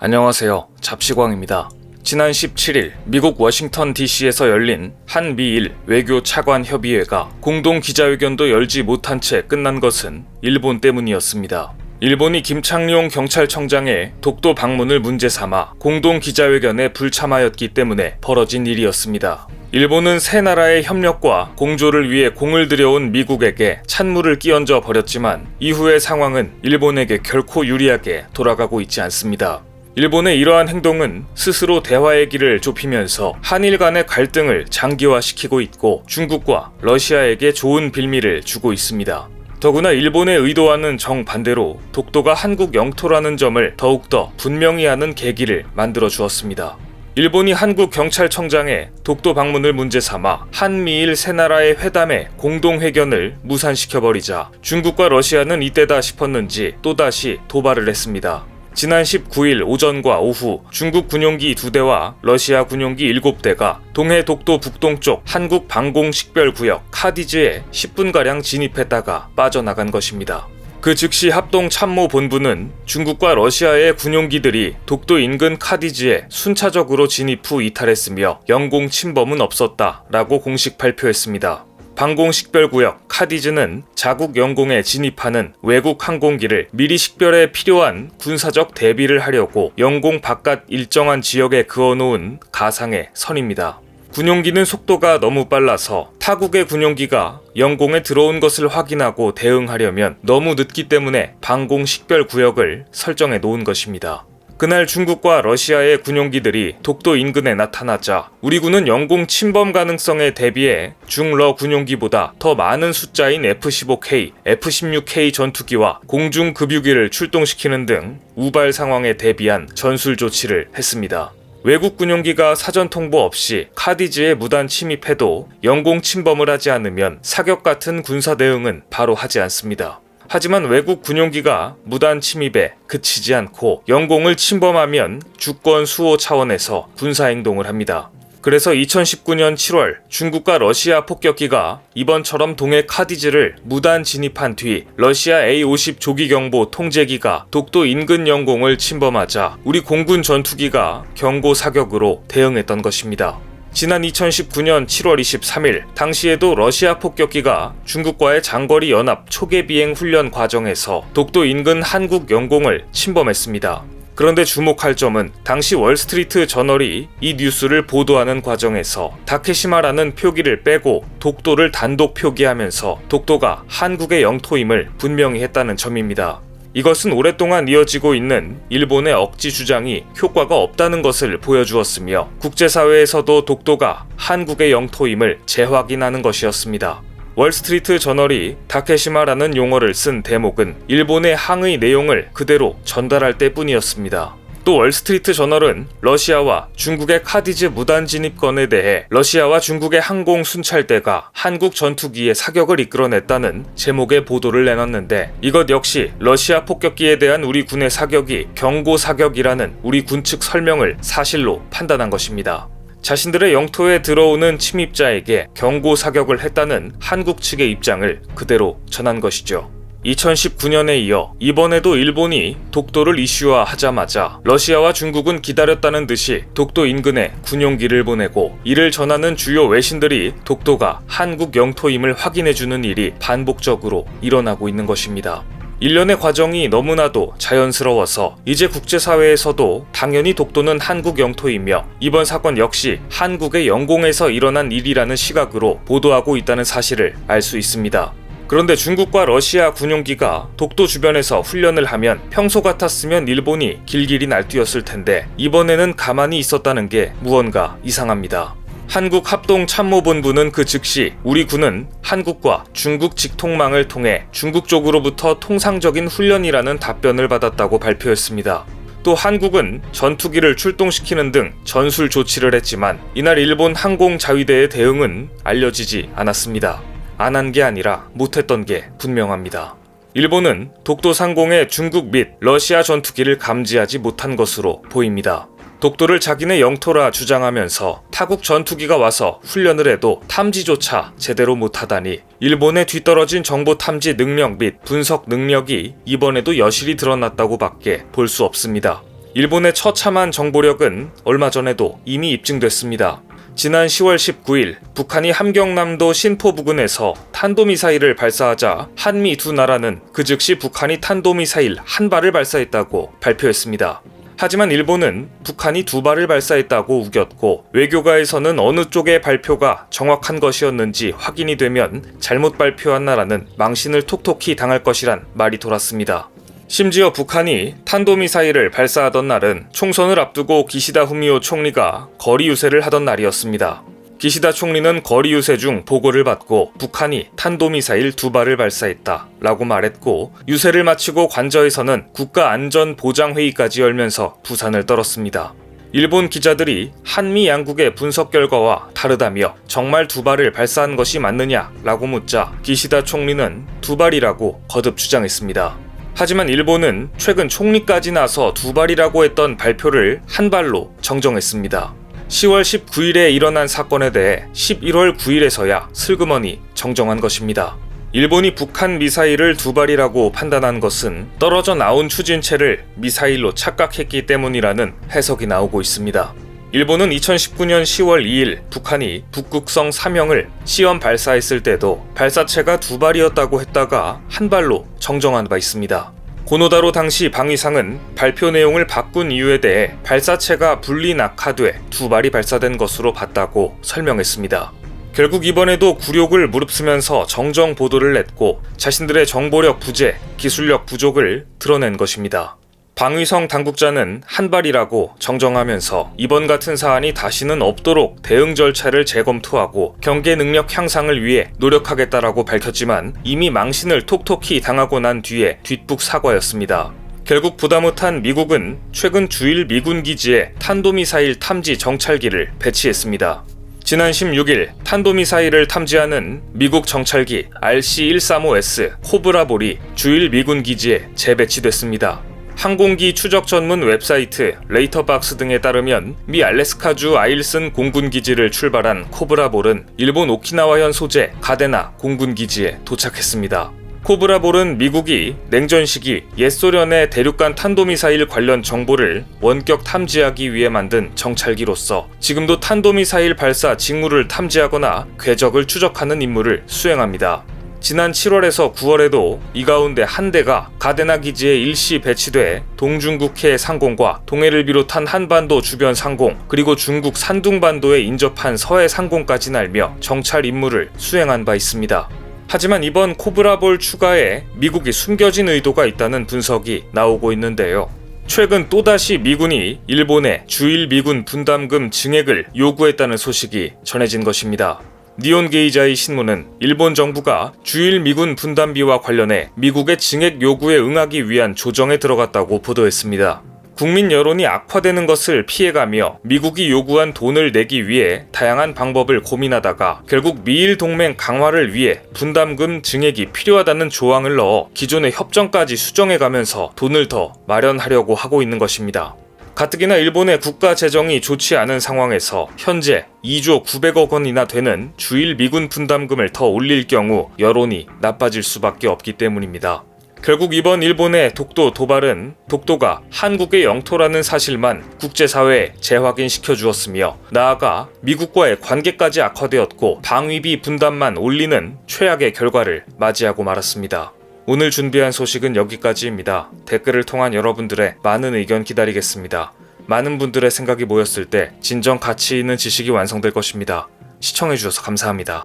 안녕하세요. 잡시광입니다. 지난 17일 미국 워싱턴 DC에서 열린 한미일 외교 차관 협의회가 공동 기자회견도 열지 못한 채 끝난 것은 일본 때문이었습니다. 일본이 김창룡 경찰청장의 독도 방문을 문제 삼아 공동 기자회견에 불참하였기 때문에 벌어진 일이었습니다. 일본은 세 나라의 협력과 공조를 위해 공을 들여온 미국에게 찬물을 끼얹어 버렸지만 이후의 상황은 일본에게 결코 유리하게 돌아가고 있지 않습니다. 일본의 이러한 행동은 스스로 대화의 길을 좁히면서 한일 간의 갈등을 장기화시키고 있고 중국과 러시아에게 좋은 빌미를 주고 있습니다. 더구나 일본의 의도와는 정반대로 독도가 한국 영토라는 점을 더욱더 분명히 하는 계기를 만들어 주었습니다. 일본이 한국 경찰청장의 독도 방문을 문제 삼아 한미일 세 나라의 회담의 공동회견을 무산시켜버리자 중국과 러시아는 이때다 싶었는지 또다시 도발을 했습니다. 지난 19일 오전과 오후 중국 군용기 2대와 러시아 군용기 7대가 동해 독도 북동쪽 한국 방공식별구역 카디즈에 10분가량 진입했다가 빠져나간 것입니다. 그 즉시 합동참모본부는 중국과 러시아의 군용기들이 독도 인근 카디즈에 순차적으로 진입 후 이탈했으며 영공 침범은 없었다라고 공식 발표했습니다. 방공식별구역 카디즈는 자국 영공에 진입하는 외국 항공기를 미리 식별에 필요한 군사적 대비를 하려고 영공 바깥 일정한 지역에 그어놓은 가상의 선입니다. 군용기는 속도가 너무 빨라서 타국의 군용기가 영공에 들어온 것을 확인하고 대응하려면 너무 늦기 때문에 방공식별구역을 설정해 놓은 것입니다. 그날 중국과 러시아의 군용기들이 독도 인근에 나타나자 우리 군은 영공 침범 가능성에 대비해 중러 군용기보다 더 많은 숫자인 F-15K, F-16K 전투기와 공중급유기를 출동시키는 등 우발 상황에 대비한 전술 조치를 했습니다. 외국 군용기가 사전 통보 없이 카디즈에 무단 침입해도 영공 침범을 하지 않으면 사격 같은 군사 대응은 바로 하지 않습니다. 하지만 외국 군용기가 무단 침입에 그치지 않고 영공을 침범하면 주권 수호 차원에서 군사행동을 합니다. 그래서 2019년 7월 중국과 러시아 폭격기가 이번처럼 동해 카디즈를 무단 진입한 뒤 러시아 A-50 조기경보 통제기가 독도 인근 영공을 침범하자 우리 공군 전투기가 경고 사격으로 대응했던 것입니다. 지난 2019년 7월 23일 당시에도 러시아 폭격기가 중국과의 장거리 연합 초계 비행 훈련 과정에서 독도 인근 한국 영공을 침범했습니다. 그런데 주목할 점은 당시 월스트리트 저널이 이 뉴스를 보도하는 과정에서 다케시마라는 표기를 빼고 독도를 단독 표기하면서 독도가 한국의 영토임을 분명히 했다는 점입니다. 이것은 오랫동안 이어지고 있는 일본의 억지 주장이 효과가 없다는 것을 보여주었으며 국제사회에서도 독도가 한국의 영토임을 재확인하는 것이었습니다. 월스트리트 저널이 다케시마라는 용어를 쓴 대목은 일본의 항의 내용을 그대로 전달할 때뿐이었습니다. 또 월스트리트 저널은 러시아와 중국의 카디즈 무단 진입건에 대해 러시아와 중국의 항공 순찰대가 한국 전투기의 사격을 이끌어냈다는 제목의 보도를 내놨는데 이것 역시 러시아 폭격기에 대한 우리 군의 사격이 경고 사격이라는 우리 군 측 설명을 사실로 판단한 것입니다. 자신들의 영토에 들어오는 침입자에게 경고 사격을 했다는 한국 측의 입장을 그대로 전한 것이죠. 2019년에 이어 이번에도 일본이 독도를 이슈화하자마자 러시아와 중국은 기다렸다는 듯이 독도 인근에 군용기를 보내고 이를 전하는 주요 외신들이 독도가 한국 영토임을 확인해주는 일이 반복적으로 일어나고 있는 것입니다. 일련의 과정이 너무나도 자연스러워서 이제 국제사회에서도 당연히 독도는 한국 영토이며 이번 사건 역시 한국의 영공에서 일어난 일이라는 시각으로 보도하고 있다는 사실을 알 수 있습니다. 그런데 중국과 러시아 군용기가 독도 주변에서 훈련을 하면 평소 같았으면 일본이 길길이 날뛰었을 텐데 이번에는 가만히 있었다는 게 무언가 이상합니다. 한국 합동참모본부는 그 즉시 우리 군은 한국과 중국 직통망을 통해 중국 쪽으로부터 통상적인 훈련이라는 답변을 받았다고 발표했습니다. 또 한국은 전투기를 출동시키는 등 전술 조치를 했지만 이날 일본 항공자위대의 대응은 알려지지 않았습니다. 안 한 게 아니라 못했던 게 분명합니다. 일본은 독도 상공에 중국 및 러시아 전투기를 감지하지 못한 것으로 보입니다. 독도를 자기네 영토라 주장하면서 타국 전투기가 와서 훈련을 해도 탐지조차 제대로 못하다니 일본의 뒤떨어진 정보 탐지 능력 및 분석 능력이 이번에도 여실히 드러났다고 밖에 볼 수 없습니다. 일본의 처참한 정보력은 얼마 전에도 이미 입증됐습니다. 지난 10월 19일 북한이 함경남도 신포 부근에서 탄도미사일을 발사하자 한미 두 나라는 그 즉시 북한이 탄도미사일 한 발을 발사했다고 발표했습니다. 하지만 일본은 북한이 두 발을 발사했다고 우겼고, 외교가에서는 어느 쪽의 발표가 정확한 것이었는지 확인이 되면 잘못 발표한 나라는 망신을 톡톡히 당할 것이란 말이 돌았습니다. 심지어 북한이 탄도미사일을 발사하던 날은 총선을 앞두고 기시다 후미오 총리가 거리 유세를 하던 날이었습니다. 기시다 총리는 거리 유세 중 보고를 받고 북한이 탄도미사일 두 발을 발사했다 라고 말했고, 유세를 마치고 관저에서는 국가안전보장회의까지 열면서 부산을 떨었습니다. 일본 기자들이 한미 양국의 분석 결과와 다르다며 정말 두 발을 발사한 것이 맞느냐 라고 묻자 기시다 총리는 두 발이라고 거듭 주장했습니다. 하지만 일본은 최근 총리까지 나서 두 발이라고 했던 발표를 한 발로 정정했습니다. 10월 19일에 일어난 사건에 대해 11월 9일에서야 슬그머니 정정한 것입니다. 일본이 북한 미사일을 두 발이라고 판단한 것은 떨어져 나온 추진체를 미사일로 착각했기 때문이라는 해석이 나오고 있습니다. 일본은 2019년 10월 2일 북한이 북극성 3형을 시험 발사했을 때도 발사체가 두 발이었다고 했다가 한 발로 정정한 바 있습니다. 고노다로 당시 방위상은 발표 내용을 바꾼 이유에 대해 발사체가 분리 낙하돼 두 발이 발사된 것으로 봤다고 설명했습니다. 결국 이번에도 굴욕을 무릅쓰면서 정정 보도를 냈고 자신들의 정보력 부재, 기술력 부족을 드러낸 것입니다. 방위성 당국자는 한 발이라고 정정하면서 이번 같은 사안이 다시는 없도록 대응 절차를 재검토하고 경계 능력 향상을 위해 노력하겠다라고 밝혔지만 이미 망신을 톡톡히 당하고 난 뒤에 뒷북 사과였습니다. 결국 보다 못한 미국은 최근 주일 미군 기지에 탄도미사일 탐지 정찰기를 배치했습니다. 지난 16일 탄도미사일을 탐지하는 미국 정찰기 RC-135S 코브라볼이 주일 미군 기지에 재배치됐습니다. 항공기 추적 전문 웹사이트 레이터박스 등에 따르면 미 알래스카주 아일슨 공군기지를 출발한 코브라볼은 일본 오키나와현 소재 가데나 공군기지에 도착했습니다. 코브라볼은 미국이 냉전 시기 옛소련의 대륙간 탄도미사일 관련 정보를 원격 탐지하기 위해 만든 정찰기로서 지금도 탄도미사일 발사 징후를 탐지하거나 궤적을 추적하는 임무를 수행합니다. 지난 7월에서 9월에도 이 가운데 한 대가 가데나 기지에 일시 배치돼 동중국해 상공과 동해를 비롯한 한반도 주변 상공, 그리고 중국 산둥반도에 인접한 서해 상공까지 날며 정찰 임무를 수행한 바 있습니다. 하지만 이번 코브라볼 추가에 미국이 숨겨진 의도가 있다는 분석이 나오고 있는데요. 최근 또다시 미군이 일본에 주일 미군 분담금 증액을 요구했다는 소식이 전해진 것입니다. 니온게이자이 신문은 일본 정부가 주일 미군 분담비와 관련해 미국의 증액 요구에 응하기 위한 조정에 들어갔다고 보도했습니다. 국민 여론이 악화되는 것을 피해가며 미국이 요구한 돈을 내기 위해 다양한 방법을 고민하다가 결국 미일 동맹 강화를 위해 분담금 증액이 필요하다는 조항을 넣어 기존의 협정까지 수정해가면서 돈을 더 마련하려고 하고 있는 것입니다. 가뜩이나 일본의 국가 재정이 좋지 않은 상황에서 현재 2조 900억 원이나 되는 주일 미군 분담금을 더 올릴 경우 여론이 나빠질 수밖에 없기 때문입니다. 결국 이번 일본의 독도 도발은 독도가 한국의 영토라는 사실만 국제사회에 재확인시켜 주었으며, 나아가 미국과의 관계까지 악화되었고 방위비 분담만 올리는 최악의 결과를 맞이하고 말았습니다. 오늘 준비한 소식은 여기까지입니다. 댓글을 통한 여러분들의 많은 의견 기다리겠습니다. 많은 분들의 생각이 모였을 때 진정 가치 있는 지식이 완성될 것입니다. 시청해주셔서 감사합니다.